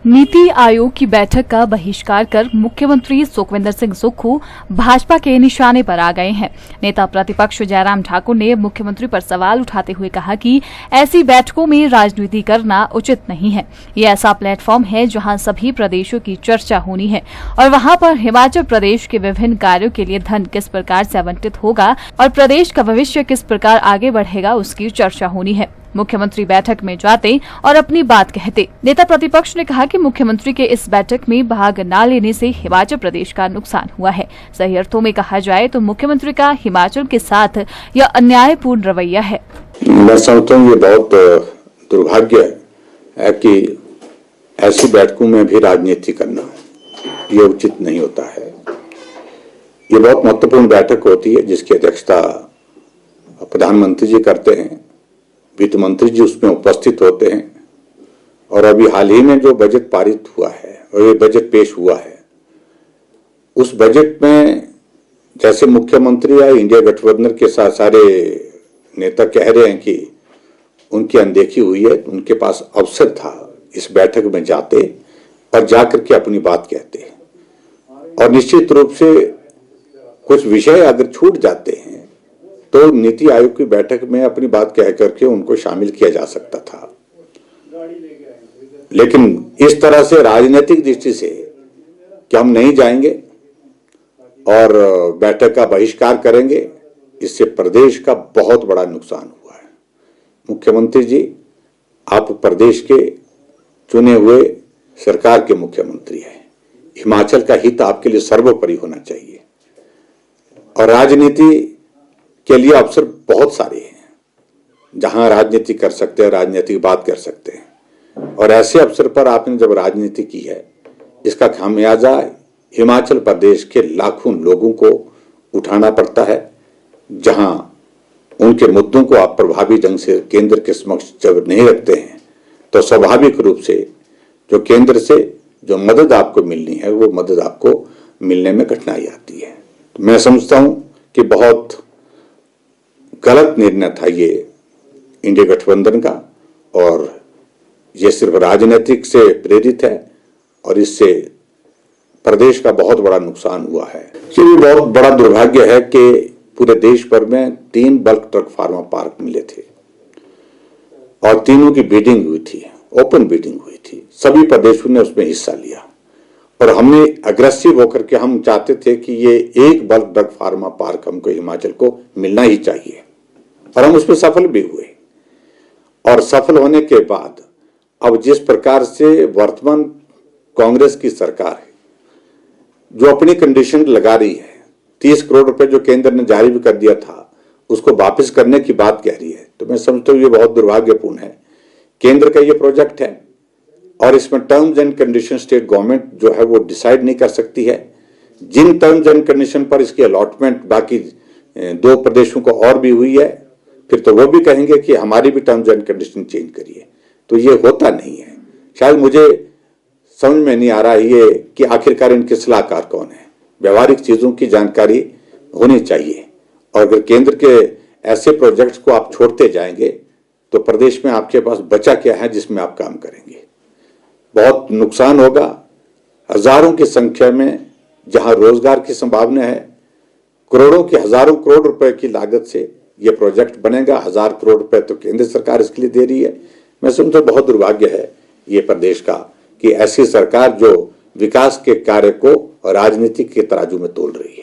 नीति आयोग की बैठक का बहिष्कार कर मुख्यमंत्री सुखविंदर सिंह सुक्खू भाजपा के निशाने पर आ गए हैं। नेता प्रतिपक्ष जयराम ठाकुर ने मुख्यमंत्री पर सवाल उठाते हुए कहा कि ऐसी बैठकों में राजनीति करना उचित नहीं है। ये ऐसा प्लेटफॉर्म है जहां सभी प्रदेशों की चर्चा होनी है और वहां पर हिमाचल प्रदेश के विभिन्न कार्यों के लिए धन किस प्रकार से आवंटित होगा और प्रदेश का भविष्य किस प्रकार आगे बढ़ेगा उसकी चर्चा होनी है। मुख्यमंत्री बैठक में जाते और अपनी बात कहते। नेता प्रतिपक्ष ने कहा कि मुख्यमंत्री के इस बैठक में भाग न लेने से हिमाचल प्रदेश का नुकसान हुआ है। सही अर्थों में कहा जाए तो मुख्यमंत्री का हिमाचल के साथ यह अन्यायपूर्ण रवैया है। मैं समझता हूँ ये बहुत दुर्भाग्य है कि ऐसी बैठकों में भी राजनीति करना ये उचित नहीं होता है। ये बहुत महत्वपूर्ण बैठक होती है जिसकी अध्यक्षता प्रधानमंत्री जी करते हैं, वित्त मंत्री जी उसमें उपस्थित होते हैं और अभी हाल ही में जो बजट पारित हुआ है और ये बजट पेश हुआ है, उस बजट में जैसे मुख्यमंत्री या इंडिया गठबंधन के साथ सारे नेता कह रहे हैं कि उनकी अनदेखी हुई है, उनके पास अवसर था इस बैठक में जाते और जाकर के अपनी बात कहते और निश्चित रूप से कुछ विषय अगर छूट जाते हैं तो नीति आयोग की बैठक में अपनी बात कह करके उनको शामिल किया जा सकता था। लेकिन इस तरह से राजनीतिक दृष्टि से कि हम नहीं जाएंगे और बैठक का बहिष्कार करेंगे, इससे प्रदेश का बहुत बड़ा नुकसान हुआ है। मुख्यमंत्री जी, आप प्रदेश के चुने हुए सरकार के मुख्यमंत्री हैं। हिमाचल का हित आपके लिए सर्वोपरि होना चाहिए और राजनीति के लिए अवसर बहुत सारे हैं जहां राजनीति कर सकते हैं, राजनीतिक बात कर सकते हैं और ऐसे अवसर पर आपने जब राजनीति की है, इसका खामियाजा हिमाचल प्रदेश के लाखों लोगों को उठाना पड़ता है। जहां उनके मुद्दों को आप प्रभावी ढंग से केंद्र के समक्ष जब नहीं रखते हैं तो स्वाभाविक रूप से जो केंद्र से जो मदद आपको मिलनी है वो मदद आपको मिलने में कठिनाई आती है। तो मैं समझता हूं कि बहुत गलत निर्णय था ये इंडिया गठबंधन का और ये सिर्फ राजनीतिक से प्रेरित है और इससे प्रदेश का बहुत बड़ा नुकसान हुआ है। ये बहुत बड़ा दुर्भाग्य है कि पूरे देश भर में 3 बल्क ट्रक फार्मा पार्क मिले थे और तीनों की बिडिंग हुई थी, ओपन बिडिंग हुई थी, सभी प्रदेशों ने उसमें हिस्सा लिया और हमने अग्रेसिव होकर के हम चाहते थे कि ये एक बल्क ड्रग फार्मा पार्क हमको हिमाचल को मिलना ही चाहिए और हम उसमें सफल भी हुए। और सफल होने के बाद अब जिस प्रकार से वर्तमान कांग्रेस की सरकार है जो अपनी कंडीशन लगा रही है, 30 करोड़ रुपए जो केंद्र ने जारी भी कर दिया था उसको वापस करने की बात कह रही है, तो मैं समझता हूँ ये बहुत दुर्भाग्यपूर्ण है। केंद्र का ये प्रोजेक्ट है और इसमें terms and condition state government जो है वो डिसाइड नहीं कर सकती है। जिन टर्म्स एंड कंडीशन पर इसकी अलॉटमेंट बाकी 2 प्रदेशों को और भी हुई है, फिर तो वो भी कहेंगे कि हमारी भी टर्म्स एंड कंडीशन चेंज करिए, तो ये होता नहीं है। शायद मुझे समझ में नहीं आ रहा है ये कि आखिरकार इनके सलाहकार कौन है। व्यवहारिक चीजों की जानकारी होनी चाहिए और अगर केंद्र के ऐसे प्रोजेक्ट्स को आप छोड़ते जाएंगे तो प्रदेश में आपके पास बचा क्या है जिसमें आप काम करेंगे। बहुत नुकसान होगा। हजारों की संख्या में जहां रोजगार की संभावना है, करोड़ों की हजारों करोड़ रुपए की लागत से यह प्रोजेक्ट बनेगा। 1000 करोड़ रुपए तो केंद्र सरकार इसके लिए दे रही है। मैं समझता हूं बहुत दुर्भाग्य है ये प्रदेश का कि ऐसी सरकार जो विकास के कार्य को राजनीति के तराजू में तोल रही है।